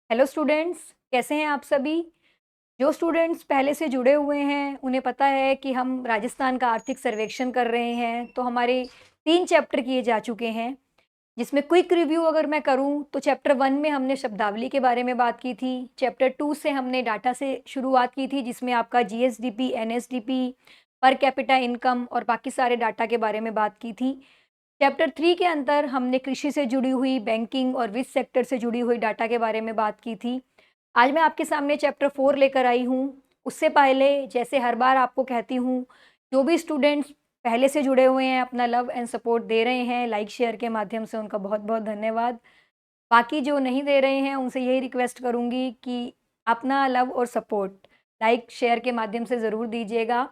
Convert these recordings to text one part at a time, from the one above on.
Hello students, कैसे हैं आप सभी। जो स्टूडेंट्स पहले से जुड़े हुए हैं उन्हें पता है कि हम राजस्थान का आर्थिक सर्वेक्षण कर रहे हैं, तो हमारे 3 चैप्टर किए जा चुके हैं। जिसमें क्विक रिव्यू अगर मैं करूं तो चैप्टर 1 में हमने शब्दावली के बारे में बात की थी। चैप्टर 2 से हमने डाटा से शुरुआत की थी, जिसमें आपका GSDP, NSDP, per capita income और बाकी सारे डाटा के बारे में बात की थी। चैप्टर 3 के अंदर हमने कृषि से जुड़ी हुई, बैंकिंग और वित्त सेक्टर से जुड़ी हुई डाटा के बारे में बात की थी। आज मैं आपके सामने चैप्टर 4 लेकर आई हूँ। उससे पहले, जैसे हर बार आपको कहती हूँ, जो भी स्टूडेंट्स पहले से जुड़े हुए हैं, अपना लव एंड सपोर्ट दे रहे हैं लाइक शेयर के माध्यम से, उनका बहुत-बहुत धन्यवाद। बाकी जो नहीं दे रहे हैं उनसे यही रिक्वेस्ट करूँगी कि अपना लव और सपोर्ट लाइक शेयर के माध्यम से ज़रूर दीजिएगा।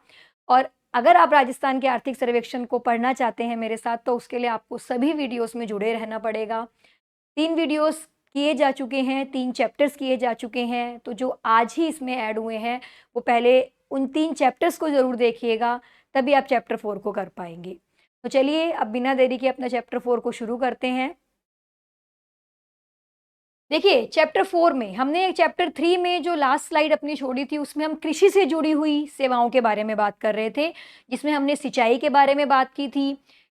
और अगर आप राजस्थान के आर्थिक सर्वेक्षण को पढ़ना चाहते हैं मेरे साथ, तो उसके लिए आपको सभी वीडियोस में जुड़े रहना पड़ेगा। 3 वीडियोस किए जा चुके हैं, 3 चैप्टर्स किए जा चुके हैं, तो जो आज ही इसमें ऐड हुए हैं वो पहले उन 3 चैप्टर्स को ज़रूर देखिएगा, तभी आप चैप्टर 4 को कर पाएंगे। तो चलिए अब बिना देरी के अपना चैप्टर 4 को शुरू करते हैं। देखिए, चैप्टर 4 में हमने चैप्टर 3 में जो लास्ट स्लाइड अपनी छोड़ी थी, उसमें हम कृषि से जुड़ी हुई सेवाओं के बारे में बात कर रहे थे, जिसमें हमने सिंचाई के बारे में बात की थी,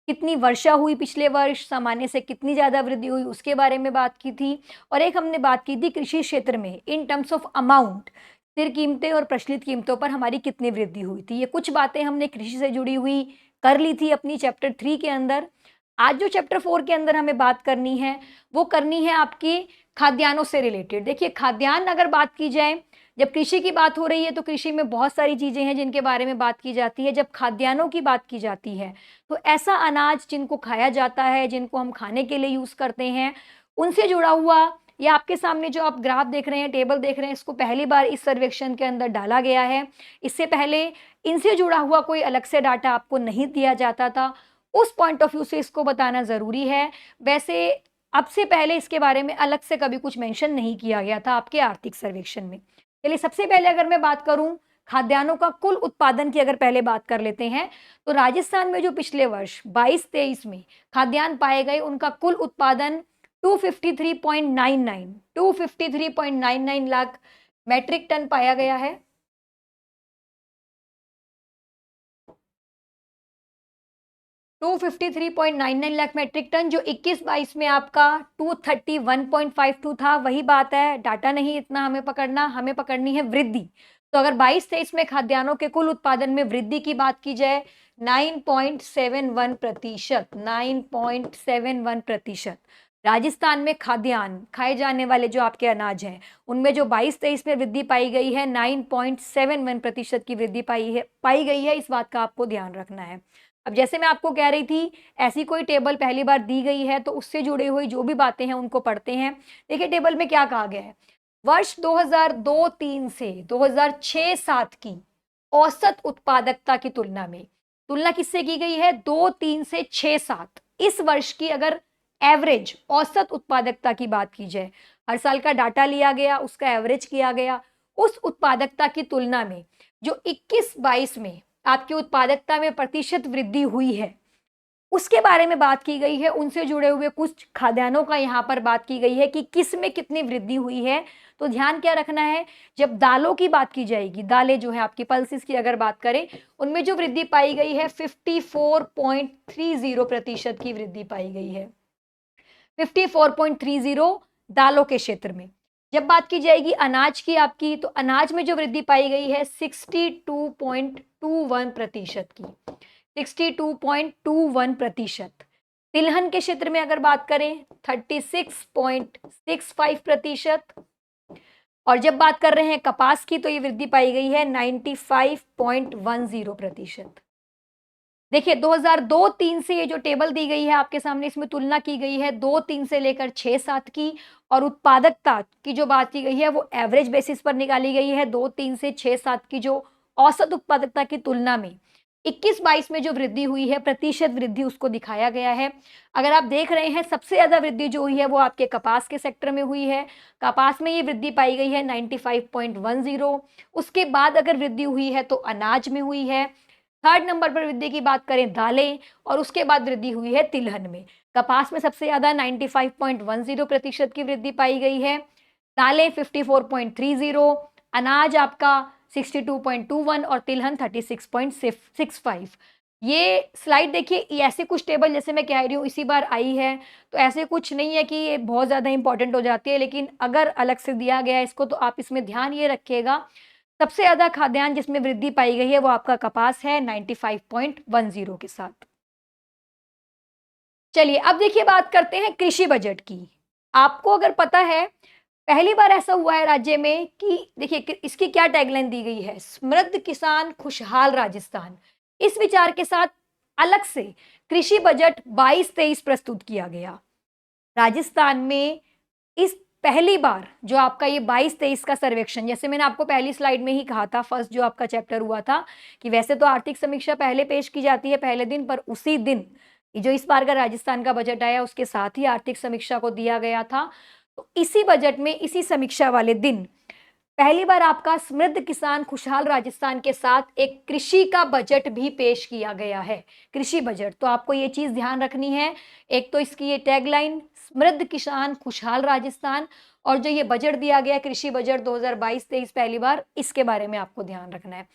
कितनी वर्षा हुई पिछले वर्ष, सामान्य से कितनी ज़्यादा वृद्धि हुई उसके बारे में बात की थी, और एक हमने बात की थी कृषि क्षेत्र में इन टर्म्स ऑफ अमाउंट, स्थिर कीमतें और प्रचलित कीमतों पर हमारी कितनी वृद्धि हुई थी। ये कुछ बातें हमने कृषि से जुड़ी हुई कर ली थी अपनी चैप्टर 3 के अंदर। आज जो चैप्टर 4 के अंदर हमें बात करनी है, वो करनी है आपकी खाद्यान्नों से रिलेटेड। देखिए, खाद्यान्न अगर बात की जाए, जब कृषि की बात हो रही है तो कृषि में बहुत सारी चीज़ें हैं जिनके बारे में बात की जाती है। जब खाद्यान्नों की बात की जाती है तो ऐसा अनाज जिनको खाया जाता है, जिनको हम खाने के लिए यूज़ करते हैं, उनसे जुड़ा हुआ, या आपके सामने जो आप ग्राफ देख रहे हैं, टेबल देख रहे हैं, इसको पहली बार इस सर्वेक्षण के अंदर डाला गया है। इससे पहले इनसे जुड़ा हुआ कोई अलग से डाटा आपको नहीं दिया जाता था। उस पॉइंट ऑफ व्यू से इसको बताना ज़रूरी है। वैसे अब से पहले इसके बारे में अलग से कभी कुछ मेंशन नहीं किया गया था आपके आर्थिक सर्वेक्षण में। चलिए, सबसे पहले अगर मैं बात करूं खाद्यान्नों का कुल उत्पादन की, अगर पहले बात कर लेते हैं, तो राजस्थान में जो पिछले वर्ष 22-23 में खाद्यान्न पाए गए, उनका कुल उत्पादन 253.99 लाख मैट्रिक टन पाया गया है। 253.99 लाख मैट्रिक टन, जो 21-22 में आपका 231.52 था। वही बात है, डाटा नहीं इतना हमें पकड़ना, हमें पकड़नी है वृद्धि। तो अगर 22-23 में खाद्यान्नों के कुल उत्पादन में वृद्धि की बात की जाए, 9.71%, 9.71%। राजस्थान में खाद्यान्न खाए जाने वाले जो आपके अनाज हैं, उनमें जो 22-23 में वृद्धि पाई गई है, 9.71% की वृद्धि पाई गई है। इस बात का आपको ध्यान रखना है। अब जैसे मैं आपको कह रही थी, ऐसी कोई टेबल पहली बार दी गई है तो उससे जुड़ी हुई जो भी बातें हैं उनको पढ़ते हैं। देखिए, टेबल में क्या कहा गया है, वर्ष 2002-3 से 2006-7 की औसत उत्पादकता की तुलना में, तुलना किससे की गई है, 2-3 से 6-7 इस वर्ष की अगर एवरेज औसत उत्पादकता की बात की जाए, हर साल का डाटा लिया गया, उसका एवरेज किया गया, उस उत्पादकता की तुलना में जो 21-22 में आपकी उत्पादकता में प्रतिशत वृद्धि हुई है, उसके बारे में बात की गई है। उनसे जुड़े हुए कुछ खाद्यान्नों का यहाँ पर बात की गई है कि किस में कितनी वृद्धि हुई है। तो ध्यान क्या रखना है, जब दालों की बात की जाएगी, दालें जो है आपकी पल्सेस की अगर बात करें, उनमें जो वृद्धि पाई गई है 54.30% की वृद्धि पाई गई है। 54.30 दालों के क्षेत्र में। जब बात की जाएगी अनाज की आपकी, तो अनाज में जो वृद्धि पाई गई है 62.21% की, 62.21%। तिलहन के क्षेत्र में अगर बात करें 36.65%। और जब बात कर रहे हैं कपास की, तो ये वृद्धि पाई गई है 95.10%। देखिए, 2002-3 से ये जो टेबल दी गई है आपके सामने, इसमें तुलना की गई है 2-3 से लेकर 6-7 की, और उत्पादकता की जो बात की गई है वो एवरेज बेसिस पर निकाली गई है। 2-3 से 6-7 की जो औसत उत्पादकता की तुलना में 21-22 में जो वृद्धि हुई है, प्रतिशत वृद्धि, उसको दिखाया गया है। अगर आप देख रहे हैं, सबसे ज़्यादा वृद्धि जो हुई है वो आपके कपास के सेक्टर में हुई है। कपास में ये वृद्धि पाई गई है 95.10। उसके बाद अगर वृद्धि हुई है तो अनाज में हुई है। थर्ड नंबर पर वृद्धि की बात करें दालें, और उसके बाद वृद्धि हुई है तिलहन में। कपास में सबसे ज़्यादा 95.10% की वृद्धि पाई गई है। दालें 54.30, अनाज आपका 62.21 और तिलहन 36.65। ये स्लाइड देखिए, ये ऐसे कुछ टेबल जैसे मैं कह रही हूँ इसी बार आई है, तो ऐसे कुछ नहीं है कि ये बहुत ज़्यादा इंपॉर्टेंट हो जाती है, लेकिन अगर अलग से दिया गया है इसको तो आप इसमें ध्यान ये रखिएगा। सबसे ज़्यादा खाद्यान्न जिसमें वृद्धि पाई गई है वो आपका कपास है 95.10 के साथ। चलिए अब देखिए बात करते हैं कृषि बजट की। आपको अगर पता है पहली बार ऐसा हुआ है राज्य में कि देखिए इसकी क्या टैगलाइन दी गई है, समृद्ध किसान खुशहाल राजस्थान। इस विचार के साथ अलग से कृषि बजट 22-23 प्रस्तुत किया गया। राजस्थान में इस पहली बार जो आपका ये 22-23 का सर्वेक्षण, जैसे मैंने आपको पहली स्लाइड में ही कहा था, फर्स्ट जो आपका चैप्टर हुआ था कि वैसे तो आर्थिक समीक्षा पहले पेश की जाती है पहले दिन, पर उसी दिन ये जो इस बार का राजस्थान का बजट आया उसके साथ ही आर्थिक समीक्षा को दिया गया था। तो इसी बजट में इसी समीक्षा वाले दिन पहली बार आपका समृद्ध किसान खुशहाल राजस्थान के साथ एक कृषि का बजट भी पेश किया गया है। कृषि बजट, तो आपको ये चीज ध्यान रखनी है। एक तो इसकी ये टैगलाइन समृद्ध किसान खुशहाल राजस्थान, और जो ये बजट दिया गया कृषि बजट 2022-23 पहली बार, इसके बारे में आपको ध्यान रखना है।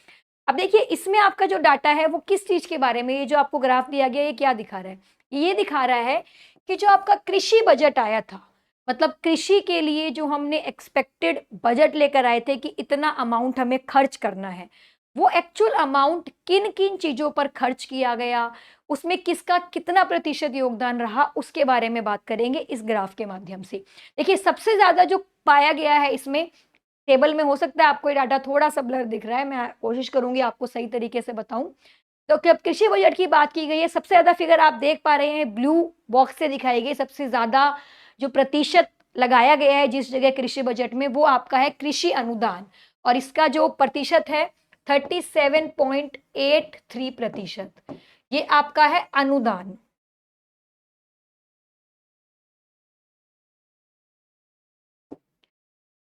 अब देखिए इसमें आपका जो डाटा है वो किस चीज के बारे में, ये जो आपको ग्राफ दिया गया ये क्या दिखा रहा है, ये दिखा रहा है कि जो आपका कृषि बजट आया था, मतलब कृषि के लिए जो हमने एक्सपेक्टेड बजट लेकर आए थे कि इतना अमाउंट हमें खर्च करना है, वो एक्चुअल अमाउंट किन किन चीजों पर खर्च किया गया, उसमें किसका कितना प्रतिशत योगदान रहा, उसके बारे में बात करेंगे इस ग्राफ के माध्यम से। देखिए सबसे ज्यादा जो पाया गया है इसमें टेबल में, हो सकता है आपको ये डाटा थोड़ा सा ब्लर दिख रहा है, मैं कोशिश करूंगी आपको सही तरीके से बताऊं। तो जब कृषि बजट की बात की गई है, सबसे ज्यादा फिगर आप देख पा रहे हैं ब्लू बॉक्स से दिखाई गई, सबसे ज्यादा जो प्रतिशत लगाया गया है जिस जगह कृषि बजट में, वो आपका है कृषि अनुदान, और इसका जो प्रतिशत है 37.83%, ये आपका है अनुदान।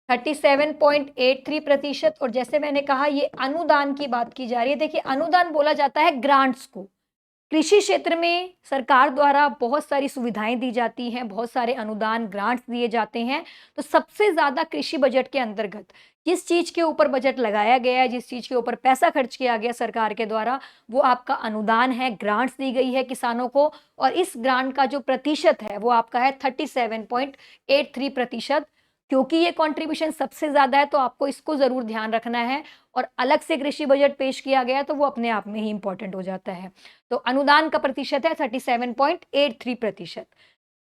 37.83%, और जैसे मैंने कहा ये अनुदान की बात की जा रही है। देखिए अनुदान बोला जाता है ग्रांट्स को। कृषि क्षेत्र में सरकार द्वारा बहुत सारी सुविधाएं दी जाती हैं, बहुत सारे अनुदान ग्रांट्स दिए जाते हैं। तो सबसे ज्यादा कृषि बजट के अंतर्गत जिस चीज के ऊपर बजट लगाया गया है, जिस चीज के ऊपर पैसा खर्च किया गया सरकार के द्वारा, वो आपका अनुदान है, ग्रांट्स दी गई है किसानों को। और इस ग्रांट का जो प्रतिशत है वो आपका है 37.83%। क्योंकि ये कंट्रीब्यूशन सबसे ज्यादा है तो आपको इसको जरूर ध्यान रखना है, और अलग से कृषि बजट पेश किया गया तो वो अपने आप में ही इंपॉर्टेंट हो जाता है। तो अनुदान का प्रतिशत है 37.83%।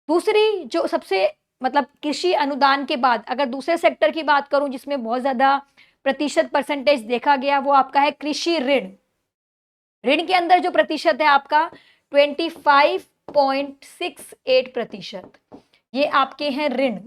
दूसरी जो सबसे, मतलब कृषि अनुदान के बाद अगर दूसरे सेक्टर की बात करूं जिसमें बहुत ज्यादा प्रतिशत परसेंटेज देखा गया, वो आपका है कृषि ऋण। ऋण के अंदर जो प्रतिशत है आपका 25.68%, ये आपके हैं ऋण।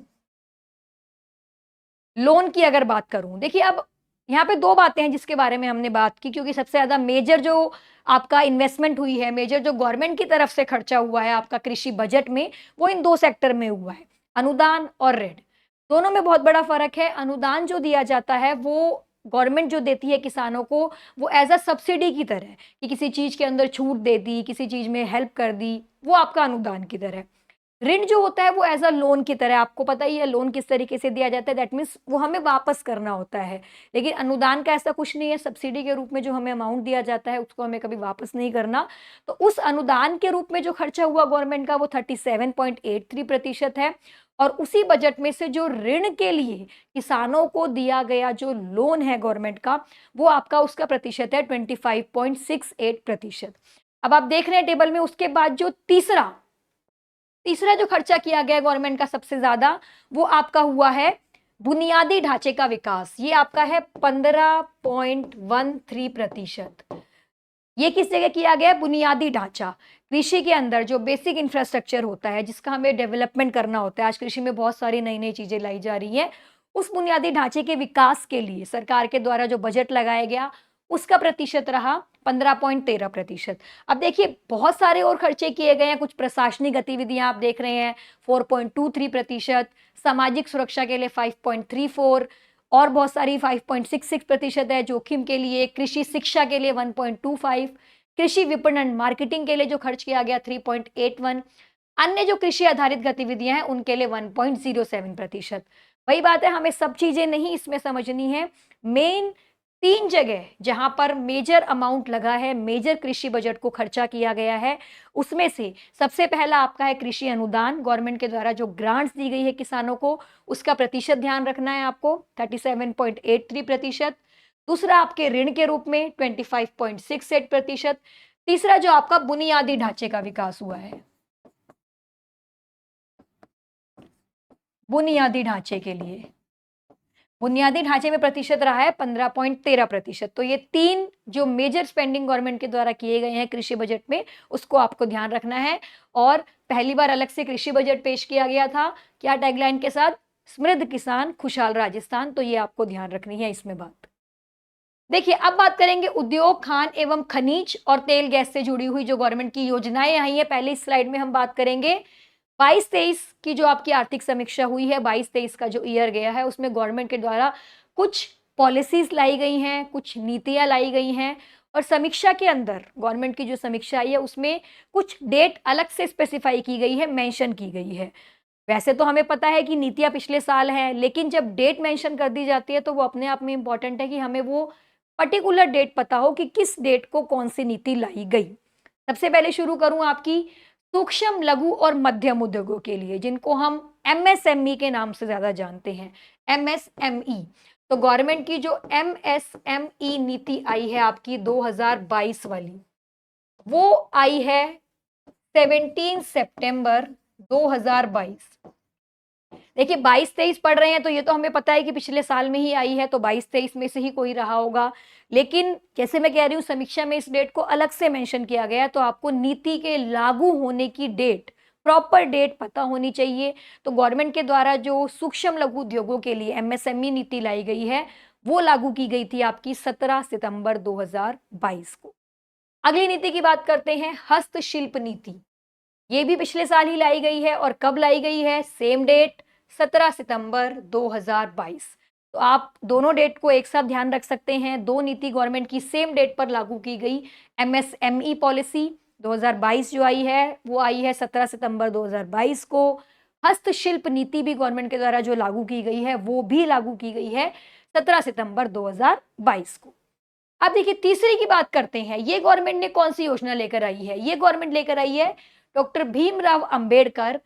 लोन की अगर बात करूं, देखिए अब यहाँ पे दो बातें हैं जिसके बारे में हमने बात की, क्योंकि सबसे ज्यादा मेजर जो आपका इन्वेस्टमेंट हुई है, मेजर जो गवर्नमेंट की तरफ से खर्चा हुआ है आपका कृषि बजट में, वो इन दो सेक्टर में हुआ है, अनुदान और ऋण। दोनों में बहुत बड़ा फर्क है। अनुदान जो दिया जाता है वो गवर्नमेंट जो देती है किसानों को, वो एज अ सब्सिडी की तरह, कि किसी चीज के अंदर छूट दे दी, किसी चीज में हेल्प कर दी, वो आपका अनुदान की तरह। ऋण जो होता है वो एज अ लोन की तरह, आपको पता ही है लोन किस तरीके से दिया जाता है, दैट मीन्स वो हमें वापस करना होता है। लेकिन अनुदान का ऐसा कुछ नहीं है, सब्सिडी के रूप में जो हमें अमाउंट दिया जाता है उसको हमें कभी वापस नहीं करना। तो उस अनुदान के रूप में जो खर्चा हुआ गवर्नमेंट का वो 37.83% है। और उसी बजट में से जो ऋण के लिए किसानों को दिया गया जो लोन है गवर्नमेंट का, वो आपका उसका प्रतिशत है 25.68%। अब आप देख रहे हैं टेबल में, उसके बाद जो तीसरा जो खर्चा किया गया गवर्नमेंट का सबसे ज्यादा, वो आपका हुआ है बुनियादी ढांचे का विकास। ये आपका है 15.13%। ये किस जगह किया गया है? बुनियादी ढांचा। कृषि के अंदर जो बेसिक इंफ्रास्ट्रक्चर होता है जिसका हमें डेवलपमेंट करना होता है, आज कृषि में बहुत सारी नई नई चीजें लाई जा रही हैं, उस बुनियादी ढांचे के विकास के लिए सरकार के द्वारा जो बजट लगाया गया उसका प्रतिशत रहा 15.13%। अब देखिए बहुत सारे और खर्चे किए गए हैं, कुछ प्रशासनिक गतिविधियां आप देख रहे हैं 4.23%, सामाजिक सुरक्षा के लिए 5.34, और बहुत सारी 5.66% है, जोखिम के लिए, कृषि शिक्षा के लिए 1.25, कृषि विपणन मार्केटिंग के लिए जो खर्च किया गया 3.81, अन्य जो कृषि आधारित गतिविधियां हैं उनके लिए 1.07%। वही बात है, हमें सब चीजें नहीं इसमें समझनी है। मेन 3 जगह जहां पर मेजर अमाउंट लगा है, मेजर कृषि बजट को खर्चा किया गया है, उसमें से सबसे पहला आपका है कृषि अनुदान। गवर्नमेंट के द्वारा जो ग्रांट्स दी गई है किसानों को, उसका प्रतिशत ध्यान रखना है आपको, 37.83%। दूसरा आपके ऋण के रूप में 25.68%। तीसरा जो आपका बुनियादी ढांचे का विकास हुआ है, बुनियादी ढांचे के लिए, बुनियादी ढांचे में प्रतिशत रहा है 15.13%। तो ये 3 जो मेजर स्पेंडिंग गवर्नमेंट के द्वारा किए गए हैं कृषि बजट में, उसको आपको ध्यान रखना है। और पहली बार अलग से कृषि बजट पेश किया गया था, क्या टैगलाइन के साथ? समृद्ध किसान खुशहाल राजस्थान। तो ये आपको ध्यान रखनी है इसमें बात। देखिए, अब बात करेंगे उद्योग, खान एवं खनिज और तेल गैस से जुड़ी हुई जो गवर्नमेंट की योजनाएं आई है। पहले इस स्लाइड में हम बात करेंगे 22-23 की जो आपकी आर्थिक समीक्षा हुई है, 22-23 का जो ईयर गया है, उसमें गवर्नमेंट के द्वारा कुछ पॉलिसीज लाई गई हैं, कुछ नीतियां लाई गई हैं। और समीक्षा के अंदर गवर्नमेंट की जो समीक्षा आई है उसमें कुछ डेट अलग से स्पेसिफाई की गई है, मेंशन की गई है। वैसे तो हमें पता है कि नीतियां पिछले साल हैं, लेकिन जब डेट मेंशन कर दी जाती है तो वो अपने आप में इंपॉर्टेंट है कि हमें वो पर्टिकुलर डेट पता हो कि किस डेट को कौन सी नीति लाई गई। सबसे पहले शुरू करूं आपकी सूक्ष्म, लघु और मध्यम उद्योगों के लिए, जिनको हम एमएसएमई के नाम से ज्यादा जानते हैं, एमएसएमई। तो गवर्नमेंट की जो एमएसएमई नीति आई है आपकी 2022 वाली, वो आई है 17 सितंबर 2022। देखिए, 22-23 पढ़ रहे हैं तो ये तो हमें पता है कि पिछले साल में ही आई है, तो 22-23 में से ही कोई रहा होगा। लेकिन जैसे मैं कह रही हूँ, समीक्षा में इस डेट को अलग से मेंशन किया गया है, तो आपको नीति के लागू होने की डेट, प्रॉपर डेट पता होनी चाहिए। तो गवर्नमेंट के द्वारा जो सूक्ष्म लघु उद्योगों के लिए एमएसएमई नीति लाई गई है, वो लागू की गई थी आपकी 17 सितंबर 2022 को। अगली नीति की बात करते हैं, हस्तशिल्प नीति। ये भी पिछले साल ही लाई गई है। और कब लाई गई है? सेम डेट, 17 सितंबर 2022। तो आप दोनों डेट को एक साथ ध्यान रख सकते हैं। 2 नीति गवर्नमेंट की सेम डेट पर लागू की गई। एमएसएमई पॉलिसी 2022 जो आई है, वो आई है 17 सितंबर 2022 को। हस्तशिल्प नीति भी गवर्नमेंट के द्वारा जो लागू की गई है, वो भी लागू की गई है 17 सितंबर 2022 को। अब देखिए, तीसरी की बात करते हैं। ये गवर्नमेंट ने कौन सी योजना लेकर आई है? ये गवर्नमेंट लेकर आई है डॉक्टर भीमराव अंबेडकर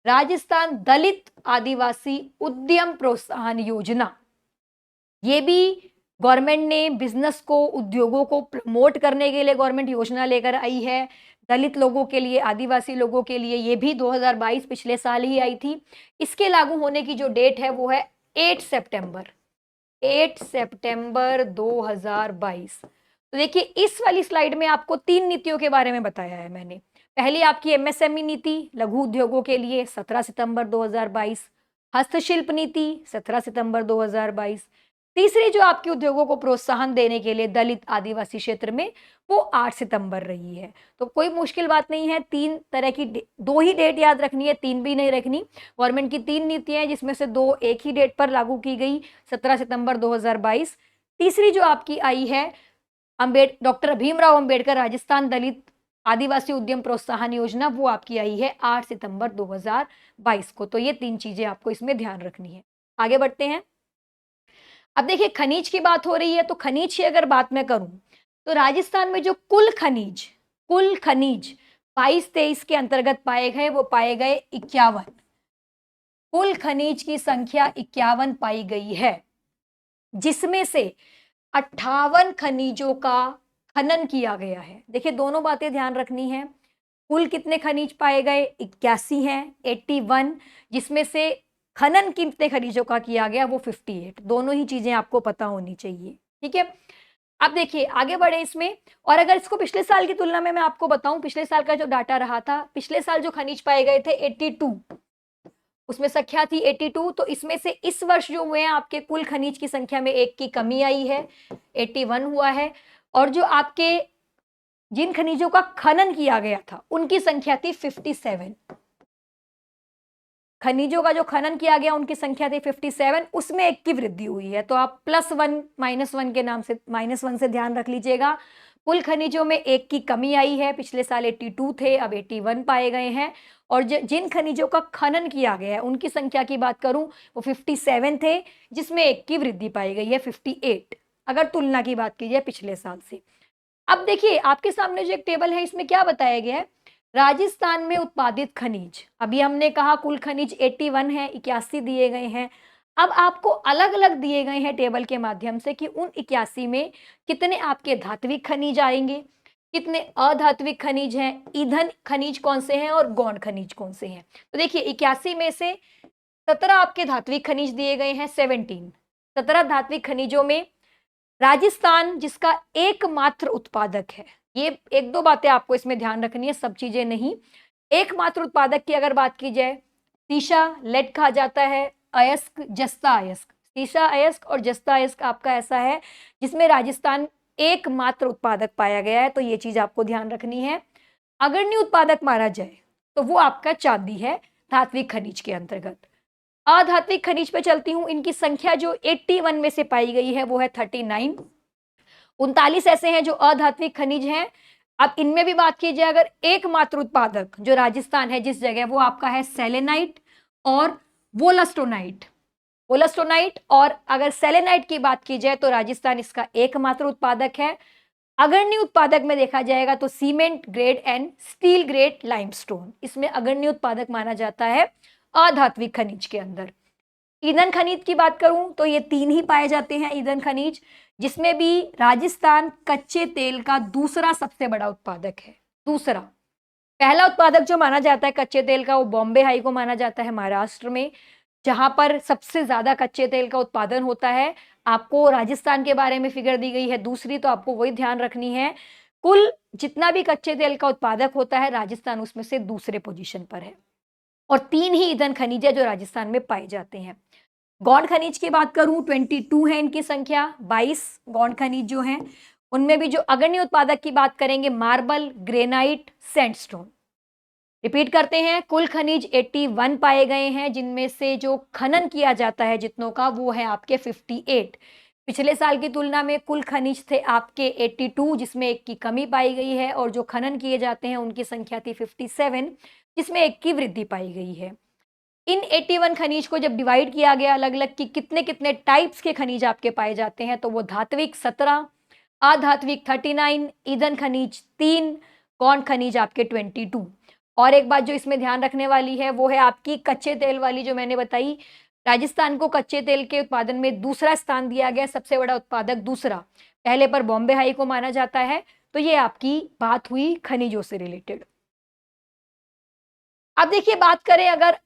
राजस्थान दलित आदिवासी उद्यम प्रोत्साहन योजना। ये भी गवर्नमेंट ने बिजनेस को, उद्योगों को प्रमोट करने के लिए गवर्नमेंट योजना लेकर आई है। दलित लोगों के लिए, आदिवासी लोगों के लिए, ये भी 2022 पिछले साल ही आई थी। इसके लागू होने की जो डेट है वो है 8 सितंबर 2022। तो देखिए, इस वाली स्लाइड में आपको 3 नीतियों के बारे में बताया है मैंने। पहली आपकी एमएसएमई नीति लघु उद्योगों के लिए 17 सितंबर 2022, हस्तशिल्प नीति 17 सितंबर 2022, तीसरी जो आपके उद्योगों को प्रोत्साहन देने के लिए दलित आदिवासी क्षेत्र में, वो 8 सितंबर रही है। तो कोई मुश्किल बात नहीं है, 3 तरह की 2 ही डेट याद रखनी है, 3 भी नहीं रखनी। गवर्नमेंट की 3 नीतियां हैं, जिसमें से 2 एक ही डेट पर लागू की गई, 17 सितंबर 2022। तीसरी जो आपकी आई है डॉक्टर भीमराव अंबेडकर राजस्थान दलित आदिवासी उद्यम प्रोत्साहन योजना, वो आपकी आई है 8 सितंबर 2022 को। तो ये 3 चीजें आपको इसमें ध्यान रखनी है। आगे बढ़ते हैं। अब देखिए, खनिज की बात हो रही है, तो खनिज की अगर बात मैं करूं, तो राजस्थान में जो कुल खनिज 22-23 के अंतर्गत पाए गए, वो पाए गए 51। कुल खनिज की संख्या 51 पाई गई है, जिसमें से 58 खनिजों का खनन किया गया है। देखिए, दोनों बातें ध्यान रखनी है। कुल कितने खनिज पाए गए? 81 हैं, 81, जिसमें से खनन कितने खनिजों का किया गया? वो 58। दोनों ही चीजें आपको पता होनी चाहिए, ठीक है। अब देखिए, आगे बढ़े इसमें। और अगर इसको पिछले साल की तुलना में मैं आपको बताऊं, पिछले साल का जो डाटा रहा था, पिछले साल जो खनिज पाए गए थे 82, उसमें संख्या थी 82। तो इसमें से इस वर्ष जो हुए हैं आपके कुल खनिज की संख्या में 1 की कमी आई है, 81 हुआ है। और जो आपके जिन खनिजों का खनन किया गया था, उनकी संख्या थी 57। खनिजों का जो खनन किया गया, उनकी संख्या थी 57, उसमें 1 की वृद्धि हुई है। तो आप +1 -1 के नाम से, -1 से ध्यान रख लीजिएगा। कुल खनिजों में एक की कमी आई है, पिछले साल 82 थे, अब 81 पाए गए हैं। और जिन खनिजों का खनन किया गया है उनकी संख्या की बात करूं वो 57 थे, जिसमें एक की वृद्धि पाई गई है 58, अगर तुलना की बात की जाए पिछले साल से। अब देखिए आपके सामने जो एक टेबल है इसमें क्या बताया गया है, राजस्थान में उत्पादित खनिज, अभी हमने कहा कुल खनिज 81 है, 81 दिए गए हैं। अब आपको अलग अलग दिए गए हैं टेबल के माध्यम से कि उन 81 में कितने आपके धात्विक खनिज आएंगे, कितने अधात्विक खनिज हैं, ईंधन खनिज कौन से हैं और गौण खनिज कौन से हैं। तो देखिए 81 में से 17 आपके धात्विक खनिज दिए गए हैं, 17 धात्विक खनिजों में राजस्थान जिसका एकमात्र उत्पादक है, ये एक दो बातें आपको इसमें ध्यान रखनी है, सब चीजें नहीं। एकमात्र उत्पादक की अगर बात की जाए, सीसा लेड कहा जाता है, अयस्क जस्ता अयस्क, सीसा अयस्क और जस्ता अयस्क आपका ऐसा है जिसमें राजस्थान एकमात्र उत्पादक पाया गया है, तो ये चीज आपको ध्यान रखनी है। अग्रणी उत्पादक माना जाए तो वो आपका चांदी है धात्विक खनिज के अंतर्गत। अधात्विक खनिज पे चलती हूँ, इनकी संख्या जो 81 में से पाई गई है वो है 39। 39 ऐसे हैं जो अधात्विक खनिज हैं। अब इनमें भी बात की जाए, अगर एकमात्र उत्पादक जो राजस्थान है जिस जगह, वो आपका है सेलेनाइट और वोलास्टोनाइट। वोलास्टोनाइट और अगर सेलेनाइट की बात की जाए तो राजस्थान इसका एकमात्र उत्पादक है। अग्रणी उत्पादक में देखा जाएगा तो cement grade and steel grade limestone, इसमें अग्रणी उत्पादक माना जाता है अधात्विक खनिज के अंदर। ईंधन खनिज की बात करूं तो ये 3 ही पाए जाते हैं ईंधन खनिज, जिसमें भी राजस्थान कच्चे तेल का दूसरा सबसे बड़ा उत्पादक है। दूसरा, पहला उत्पादक जो माना जाता है कच्चे तेल का वो बॉम्बे हाई को माना जाता है महाराष्ट्र में, जहां पर सबसे ज्यादा कच्चे तेल का उत्पादन होता है। आपको राजस्थान के बारे में फिगर दी गई है दूसरी, तो आपको वही ध्यान रखनी है। कुल जितना भी कच्चे तेल का उत्पादक होता है राजस्थान उसमें से दूसरे पोजीशन पर है, और 3 ही ईंधन खनिज है जो राजस्थान में पाए जाते हैं। गौण खनिज की बात करूं 22 है इनकी संख्या, 22 गौण खनिज जो हैं। उनमें भी जो अग्रणी उत्पादक की बात करेंगे, मार्बल, ग्रेनाइट, सैंडस्टोन। रिपीट करते हैं, कुल खनिज 81 पाए गए हैं, जिनमें से जो खनन किया जाता है जितनों का वो है आपके 58। पिछले साल की तुलना में कुल खनिज थे आपके 82, जिसमें एक की कमी पाई गई है, और जो खनन किए जाते हैं उनकी संख्या थी 57, जिसमें एक की वृद्धि पाई गई है। इन 81 खनिज को जब डिवाइड किया गया अलग अलग कि कितने कितने टाइप्स के खनिज आपके पाए जाते हैं, तो वो धात्विक 17, अधात्विक 39, ईंधन खनिज 3, गौण खनिज आपके 22। और एक बात जो इसमें ध्यान रखने वाली है वो है आपकी कच्चे तेल वाली, जो मैंने बताई, राजस्थान को कच्चे तेल के उत्पादन में दूसरा स्थान दिया गया, सबसे बड़ा उत्पादक दूसरा, पहले पर बॉम्बे हाई को माना जाता है। तो ये आपकी बात हुई खनिजों से रिलेटेड। अब देखिए बात करें, अगर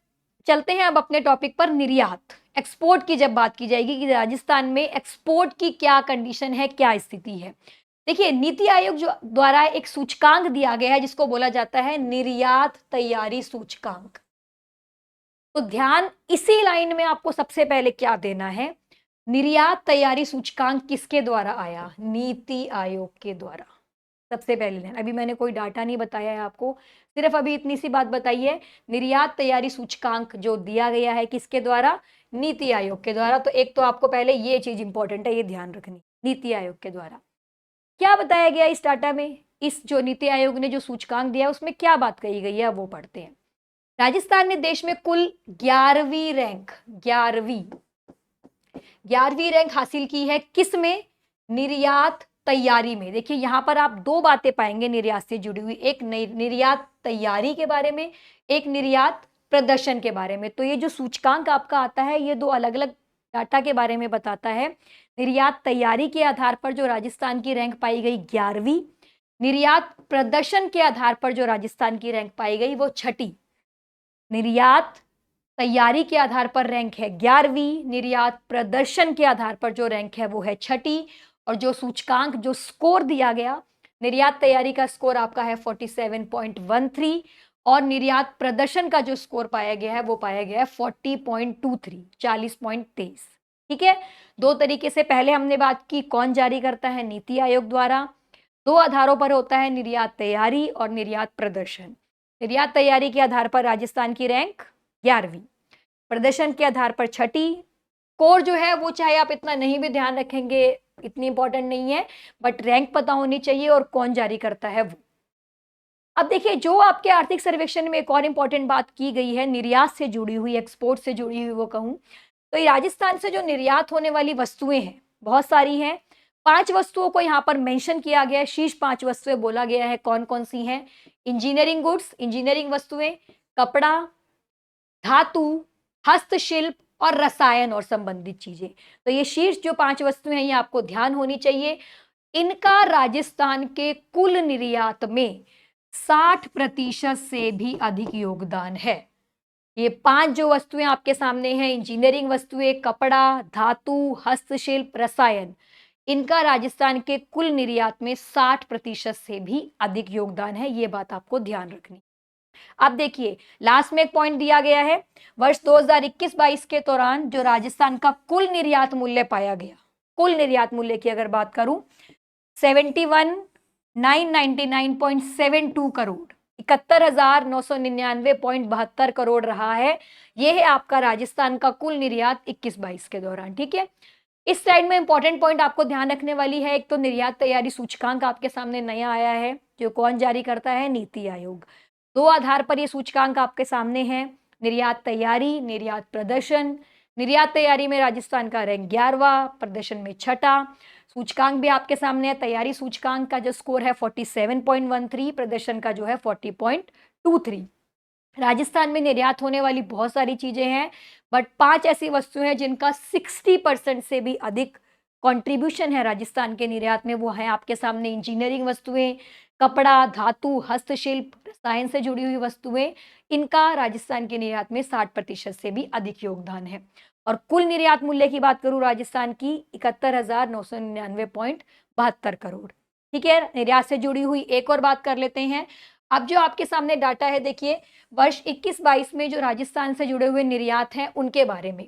चलते हैं अब अपने टॉपिक पर, निर्यात एक्सपोर्ट की जब बात की जाएगी कि राजस्थान में एक्सपोर्ट की क्या कंडीशन है, क्या स्थिति है। देखिए नीति आयोग जो द्वारा एक सूचकांक दिया गया है जिसको बोला जाता है निर्यात तैयारी सूचकांक। तो ध्यान इसी लाइन में आपको सबसे पहले क्या देना है, निर्यात तैयारी सूचकांक किसके द्वारा आया, नीति आयोग के द्वारा। सबसे पहले लेना, अभी मैंने कोई डाटा नहीं बताया है आपको, सिर्फ अभी इतनी सी बात बताई है, निर्यात तैयारी सूचकांक जो दिया गया है किसके द्वारा, नीति आयोग के द्वारा। तो एक तो आपको पहले ये चीज इंपॉर्टेंट है, ये ध्यान रखनी, नीति आयोग के द्वारा। क्या बताया गया इस डाटा में, इस जो नीति आयोग ने जो सूचकांक दिया उसमें क्या बात कही गई है वो पढ़ते हैं। राजस्थान ने देश में कुल 11वीं रैंक, 11वीं रैंक हासिल की है, किस में, निर्यात तैयारी में। देखिए यहां पर आप दो बातें पाएंगे निर्यात से जुड़ी हुई, एक निर्यात तैयारी के बारे में, एक निर्यात प्रदर्शन के बारे में। तो ये जो सूचकांक आपका आता है ये दो अलग अलग डाटा के बारे में बताता है। निर्यात तैयारी के आधार पर जो राजस्थान की रैंक पाई गई 11वीं, निर्यात प्रदर्शन के आधार पर जो राजस्थान की रैंक पाई गई वो 6ठी। निर्यात तैयारी के आधार पर रैंक है 11वीं, निर्यात प्रदर्शन के आधार पर जो रैंक है वो है 6ठी। और जो सूचकांक जो स्कोर दिया गया, निर्यात तैयारी का स्कोर आपका है 47.13, और निर्यात प्रदर्शन का जो स्कोर पाया गया है वो पाया गया है 40.23, 40.23। ठीक है, दो तरीके से पहले हमने बात की, कौन जारी करता है, नीति आयोग द्वारा। दो आधारों पर होता है, निर्यात तैयारी और निर्यात प्रदर्शन। निर्यात तैयारी के आधार पर राजस्थान की रैंक 11वीं, प्रदर्शन के आधार पर 6ठी। स्कोर जो है वो चाहे आप इतना नहीं भी ध्यान रखेंगे, इतनी इंपॉर्टेंट नहीं है, बट रैंक पता होनी चाहिए और कौन जारी करता है वो। अब देखिए, जो आपके आर्थिक सर्वेक्षण में एक और इम्पॉर्टेंट बात की गई है, निर्यात से जुड़ी हुई, एक्सपोर्ट से जुड़ी हुई वो कहूँ, तो ये राजस्थान से जो निर्यात होने वाली वस्तुएं हैं, बहुत सारी हैं। 5 वस्तुओं को यहाँ पर मेंशन किया गया है, शीर्ष 5 वस्तुएं बोला गया है, कौन-कौन सी हैं? इंजीनियरिंग गुड्स, इंजीनियरिंग वस्तुएं, कपड़ा, धातु, हस्तशिल्प और रसायन और संबंधित चीजें। तो ये शीर्ष जो 5 वस्तुएं हैं, ये आपको ध्यान होनी चाहिए। इनका राजस्थान के कुल निर्यात में 60% से भी अधिक योगदान है। ये 5 जो वस्तुएं आपके सामने हैं, इंजीनियरिंग वस्तुएं, कपड़ा, धातु, हस्तशिल्प, रसायन, इनका राजस्थान के कुल निर्यात में 60% से भी अधिक योगदान है। ये बात आपको ध्यान रखनी। अब देखिए, लास्ट में एक पॉइंट दिया गया है, वर्ष 2021-22 के दौरान जो राजस्थान का कुल निर्यात मूल्य पाया गया, कुल निर्यात मूल्य की अगर बात करूं, 71,999.72 करोड़, 71,999.72 करोड़ रहा है। यह है आपका राजस्थान का कुल निर्यात 21-22 के दौरान। ठीक है, इस स्लाइड में इंपॉर्टेंट पॉइंट आपको ध्यान रखने वाली है। एक तो निर्यात तैयारी सूचकांक आपके सामने नया आया है, जो कौन जारी करता है? नीति आयोग। 2 आधार पर ये सूचकांक आपके सामने है, निर्यात तैयारी, निर्यात प्रदर्शन। निर्यात तैयारी में राजस्थान का रैंक 11वां, प्रदर्शन में 6ठा। सूचकांक भी आपके सामने है, तैयारी सूचकांक का जो स्कोर है 47.13, प्रदर्शन का जो है 40.23। राजस्थान में निर्यात होने वाली बहुत सारी चीजें हैं, बट 5 ऐसी वस्तुएं हैं जिनका 60% से भी अधिक कंट्रीब्यूशन है राजस्थान के निर्यात में। वो है आपके सामने इंजीनियरिंग वस्तुएं, कपड़ा, धातु, हस्तशिल्प, रसायन से जुड़ी हुई वस्तुएं। इनका राजस्थान के निर्यात में 60% से भी अधिक योगदान है। और कुल निर्यात मूल्य की बात करूं राजस्थान की, 71,999.72 करोड़। ठीक है, निर्यात से जुड़ी हुई एक और बात कर लेते हैं। अब जो आपके सामने डाटा है, देखिए वर्ष 21-22 में जो राजस्थान से जुड़े हुए निर्यात हैं उनके बारे में।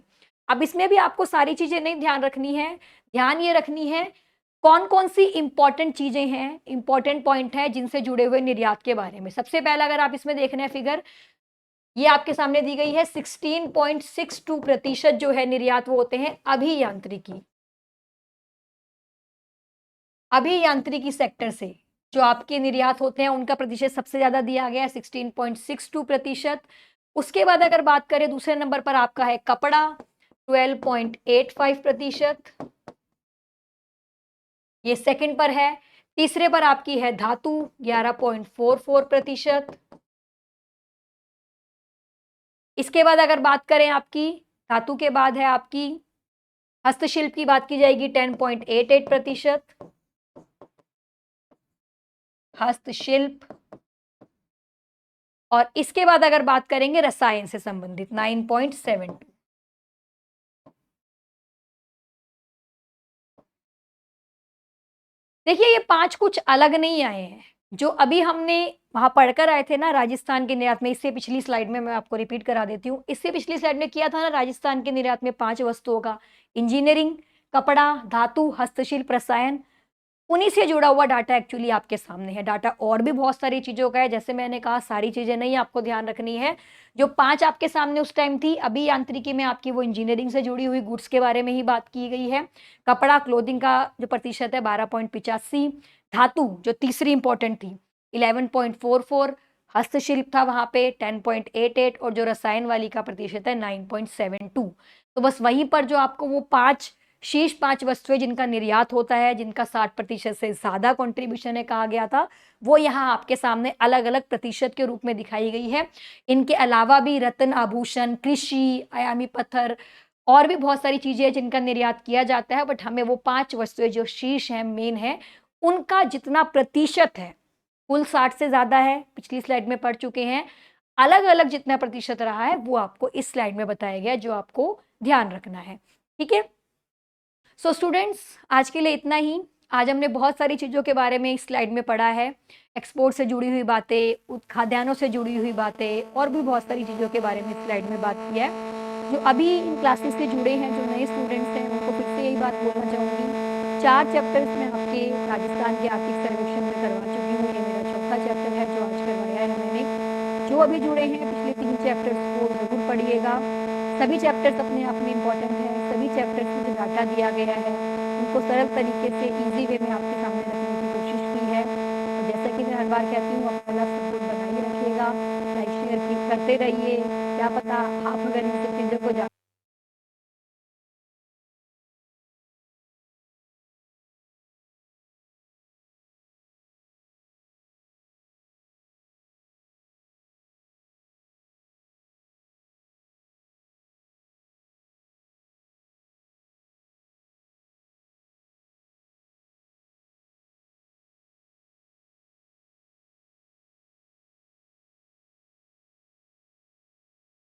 अब इसमें भी आपको सारी चीजें नहीं ध्यान रखनी है, ध्यान ये रखनी है कौन कौन सी इंपॉर्टेंट चीजें हैं, इंपॉर्टेंट पॉइंट है जिनसे जुड़े हुए निर्यात के बारे में। सबसे पहला अगर आप इसमें देख रहे हैं फिगर, ये आपके सामने दी गई है, 16.62% जो है निर्यात वो होते हैं अभियांत्रिकी, अभियांत्रिकी सेक्टर से जो आपके निर्यात होते हैं उनका प्रतिशत सबसे ज्यादा दिया गया है, 16.62%। उसके बाद अगर बात करें, दूसरे नंबर पर आपका है कपड़ा, 12.85%, ये सेकंड पर है। तीसरे पर आपकी है धातु, 11.44%। इसके बाद अगर बात करें आपकी धातु के बाद है आपकी हस्तशिल्प की बात की जाएगी, 10.88%, हस्तशिल्प। और इसके बाद अगर बात करेंगे रसायन से संबंधित, 9.72। देखिए, ये 5 कुछ अलग नहीं आए हैं, जो अभी हमने वहां पढ़कर आए थे ना राजस्थान के निर्यात में। इससे पिछली स्लाइड में मैं आपको रिपीट करा देती हूँ, इससे पिछली स्लाइड में किया था ना, राजस्थान के निर्यात में 5 वस्तुओं का, इंजीनियरिंग, कपड़ा, धातु, हस्तशिल्प, रसायन, उन्हीं से जुड़ा हुआ डाटा एक्चुअली आपके सामने है। डाटा और भी बहुत सारी चीजों का है, जैसे मैंने कहा सारी चीजें नहीं आपको ध्यान रखनी है। जो 5 आपके सामने उस टाइम थी, अभी यांत्रिकी में आपकी वो इंजीनियरिंग से जुड़ी हुई गुड्स के बारे में ही बात की गई है। कपड़ा, क्लोथिंग का जो प्रतिशत है 12.85, धातु जो तीसरी इंपॉर्टेंट थी 11.44, हस्तशिल्प था वहां पे 10.88 और जो रसायन वाली का प्रतिशत है 9.72। तो बस वहीं पर जो आपको वो 5 शीर्ष 5 वस्तुएं जिनका निर्यात होता है, जिनका 60% से ज्यादा कंट्रीब्यूशन है कहा गया था, वो यहाँ आपके सामने अलग अलग प्रतिशत के रूप में दिखाई गई है। इनके अलावा भी रत्न, आभूषण, कृषि, आयामी पत्थर और भी बहुत सारी चीजें हैं जिनका निर्यात किया जाता है, बट हमें वो 5 वस्तुएं जो शीर्ष है, मेन है, उनका जितना प्रतिशत है, कुल 60 से ज्यादा है, पिछली स्लाइड में पढ़ चुके हैं। अलग अलग जितना प्रतिशत रहा है वो आपको इस स्लाइड में बताया गया, जो आपको ध्यान रखना है। ठीक है, सो स्टूडेंट्स, आज के लिए इतना ही। आज हमने बहुत सारी चीज़ों के बारे में इस स्लाइड में पढ़ा है, एक्सपोर्ट से जुड़ी हुई बातें, खाद्यान्नों से जुड़ी हुई बातें और भी बहुत सारी चीज़ों के बारे में इस स्लाइड में बात की है। जो अभी इन क्लासेस से जुड़े हैं, जो नए स्टूडेंट्स हैं, उनको फिर से यही बात बोलना चाहूँगी, 4 चैप्टर्स में आपके राजस्थान के आर्थिक सर्वेक्षण में करवा चुकी हूँ। ये मेरा चौथा चैप्टर है जो आज करवाया है मैंने। जो अभी जुड़े हैं, पिछले 3 चैप्टर्स को जरूर पढ़िएगा। सभी चैप्टर्स अपने आप में इम्पॉर्टेंट है, सभी चैप्टर्स में जो डाटा दिया गया है उनको सरल तरीके से ईज़ी वे में आपके सामने रखने की कोशिश की है। और जैसा कि मैं हर बार कहती हूँ, अपना सपोर्ट बनाए रखिएगा, लाइक शेयर करते रहिए, क्या पता आप अगर इन सब चीज़ों को